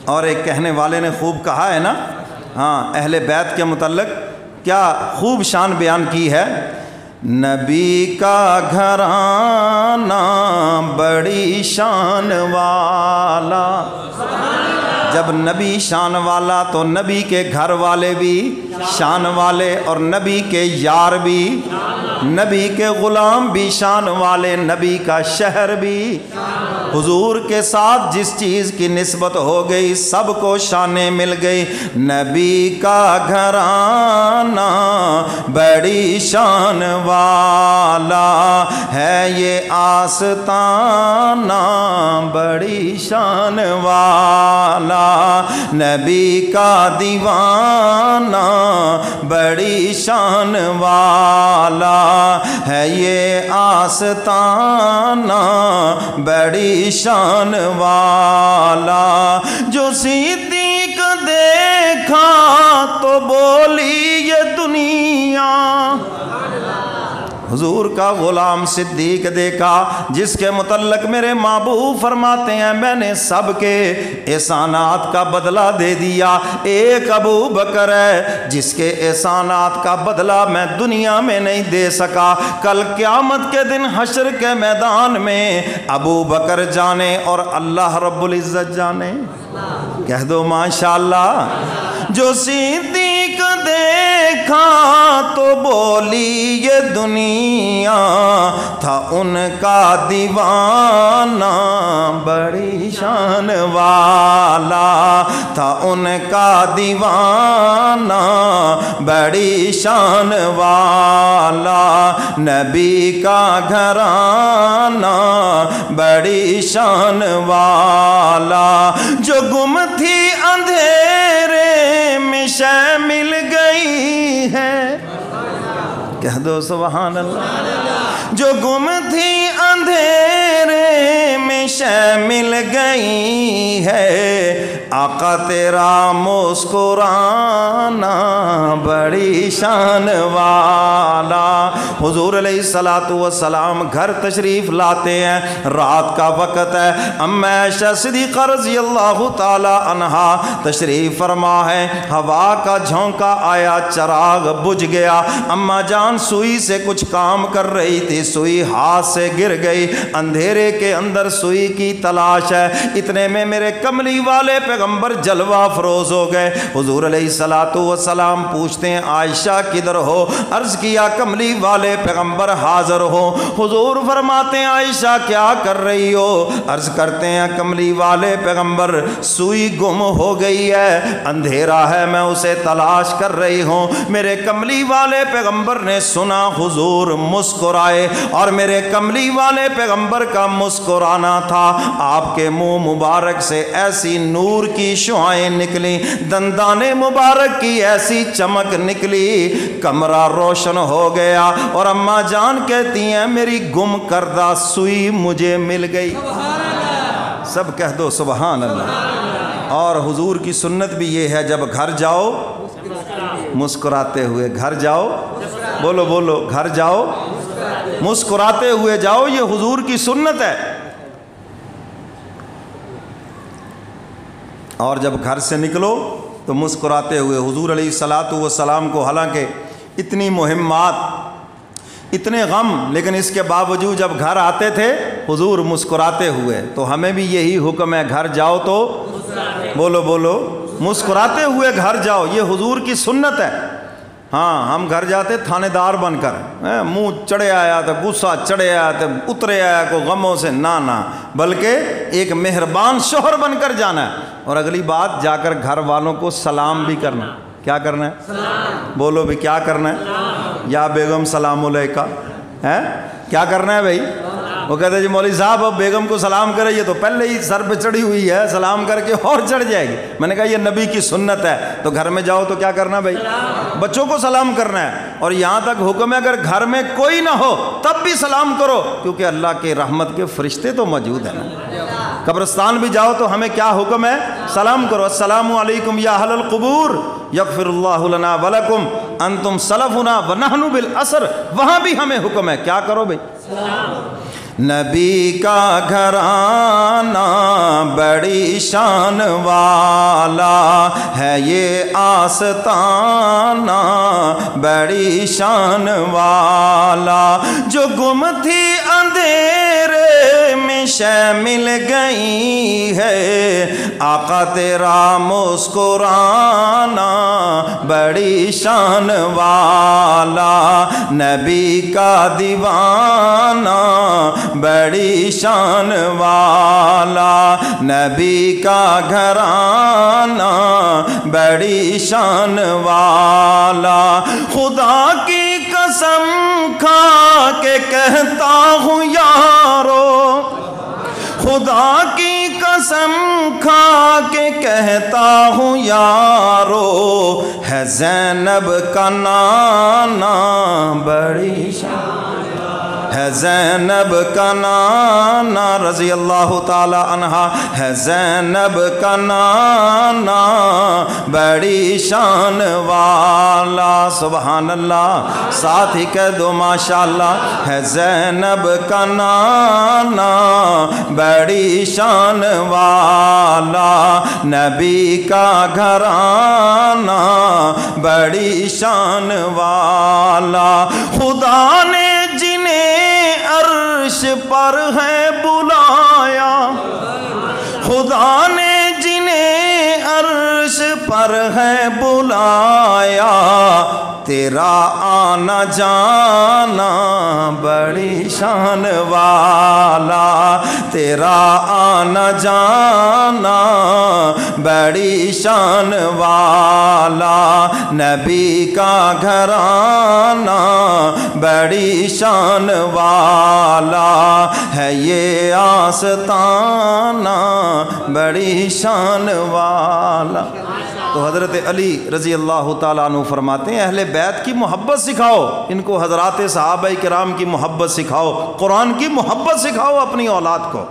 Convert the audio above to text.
اور ایک کہنے والے نے خوب کہا ہے نا، ہاں اہل بیت کے متعلق کیا خوب شان بیان کی ہے، نبی کا گھرانہ بڑی شان والا۔ جب نبی شان والا تو نبی کے گھر والے بھی شان والے، اور نبی کے یار بھی، نبی کے غلام بھی شان والے، نبی کا شہر بھی۔ حضور کے ساتھ جس چیز کی نسبت ہو گئی سب کو شانیں مل گئی۔ نبی کا گھرانہ بڑی شان والا ہے، یہ آستانہ بڑی شان والا، نبی کا دیوانہ بڑی شان والا ہے، یہ آستانہ بڑی شان والا۔ جو صدیق دیکھا تو بولی یہ دنیا، حضور کا غلام صدیق دیکھا جس کے متعلق میرے محبوب فرماتے ہیں میں نے سب کے احسانات کا بدلہ دے دیا، ایک ابو بکر ہے جس کے احسانات کا بدلہ میں دنیا میں نہیں دے سکا، کل قیامت کے دن حشر کے میدان میں ابو بکر جانے اور اللہ رب العزت جانے۔ کہہ دو ماشاءاللہ۔ جو صدیق دیکھا تو بولی یہ دنیا، تھا ان کا دیوانہ بڑی شان والا، تھا ان کا دیوانہ بڑی شان والا، نبی کا گھرانہ بڑی شان والا۔ جو گم تھی اندھیرے میں شے مل گئی ہے، کہہ دو سبحان اللہ۔ جو گم تھی اندھیرے میں شے مل گئی ہے، آقا تیرا مسکرانا بڑی شان والا۔ حضور علیہ السلام گھر تشریف لاتے ہیں، رات کا وقت ہے، اما عائشہ صدیقہ رضی اللہ تعالی عنہا تشریف فرما ہے، ہوا کا جھونکا آیا، چراغ بجھ گیا، اما جان سوئی سے کچھ کام کر رہی تھی، سوئی ہاتھ سے گر گئی، اندھیرے کے اندر سوئی کی تلاش ہے، اتنے میں میرے کملی والے پیغمبر جلوہ افروز ہو گئے۔ حضور علیہ السلام پوچھتے ہیں عائشہ کدھر ہو؟ عرض کیا کملی والے پیغمبر حاضر ہو۔ حضور فرماتے ہیں عائشہ کیا کر رہی ہو؟ عرض کرتے ہیں کملی والے پیغمبر سوئی گم ہو گئی ہے، اندھیرا ہے، میں اسے تلاش کر رہی ہوں۔ میرے کملی والے پیغمبر نے سنا، حضور مسکرائے، اور میرے کملی والے پیغمبر کا مسکرانا تھا، آپ کے منہ مبارک سے ایسی نور کی شعائیں نکلی، دندان مبارک کی ایسی چمک نکلی، کمرہ روشن ہو گیا، اور اماں جان کہتی ہیں میری گم کردہ سوئی مجھے مل گئی۔ سب کہہ دو سبحان اللہ۔ اور حضور کی سنت بھی یہ ہے جب گھر جاؤ مسکراتے ہوئے، گھر جاؤ بولو بولو، گھر جاؤ مسکراتے ہوئے جاؤ، یہ حضور کی سنت ہے۔ اور جب گھر سے نکلو تو مسکراتے ہوئے، حضور علیہ السلام کو حالانکہ اتنی مہمات، اتنے غم، لیکن اس کے باوجود جب گھر آتے تھے حضور مسکراتے ہوئے، تو ہمیں بھی یہی حکم ہے گھر جاؤ تو بولو بولو مسکراتے ہوئے گھر جاؤ، یہ حضور کی سنت ہے۔ ہاں ہم گھر جاتے تھانے دار بن کر، منہ چڑھے آیا تو غصہ چڑھے آیا تو اترے آیا کو غموں سے، نہ بلکہ ایک مہربان شوہر بن کر جانا ہے۔ اور اگلی بات جا کر گھر والوں کو سلام بھی کرنا۔ کیا کرنا ہے؟ سلام۔ بولو بھی کیا کرنا ہے؟ یا بیگم سلام علیکہ، کیا کرنا ہے بھائی؟ وہ کہتے ہیں جی مولوی صاحب اب بیگم کو سلام کرے، یہ تو پہلے ہی سر پہ چڑھی ہوئی ہے، سلام کر کے اور چڑھ جائے گی۔ میں نے کہا یہ نبی کی سنت ہے، تو گھر میں جاؤ تو کیا کرنا بھائی؟ بچوں کو سلام کرنا ہے، اور یہاں تک حکم ہے اگر گھر میں کوئی نہ ہو تب بھی سلام کرو، کیونکہ اللہ کے رحمت کے فرشتے تو موجود ہیں نا۔ قبرستان بھی جاؤ تو ہمیں کیا حکم ہے؟ سلام کرو، السلام علیکم یا اہل القبور یغفر اللہ لنا ولکم انتم سلفنا ونحن بالعصر، وہاں بھی ہمیں حکم ہے کیا کرو بھائی؟ نبی کا گھرانہ بڑی شان والا ہے، یہ آستانہ بڑی شان والا، جو گم تھی اندھیرے میں شے مل گئی ہے، آقا تیرا مسکرانا بڑی شان والا، نبی کا دیوانہ بڑی شان والا، نبی کا گھرانہ بڑی شان والا، خدا کی قسم کھا کے کہتا ہوں یارو، خدا کی قسم کھا کے کہتا ہوں یارو، ہے زینب کا نانا بڑی شان، ہے زینب کا نانا رضی اللہ تعالی عنہا، ہے زینب کا نانا بڑی شان والا، سبحان اللہ، ساتھ ہی کہہ دو ماشاءاللہ، ہے زینب کا نانا بڑی شان والا، نبی کا گھرانہ بڑی شان والا، خدا نے جنہیں عرش پر ہے بلایا، خدا نے جنہیں عرش پر ہے بلایا، تیرا آنا جانا بڑی شان والا، تیرا آنا جانا بڑی شان والا، نبی کا گھرانہ بڑی شان والا، ہے یہ آستانہ بڑی شان والا۔ تو حضرت علی رضی اللہ تعالیٰ عنہ فرماتے ہیں اہل بیت کی محبت سکھاؤ، ان کو حضرات صحابہ کرام کی محبت سکھاؤ، قرآن کی محبت سکھاؤ اپنی اولاد کو۔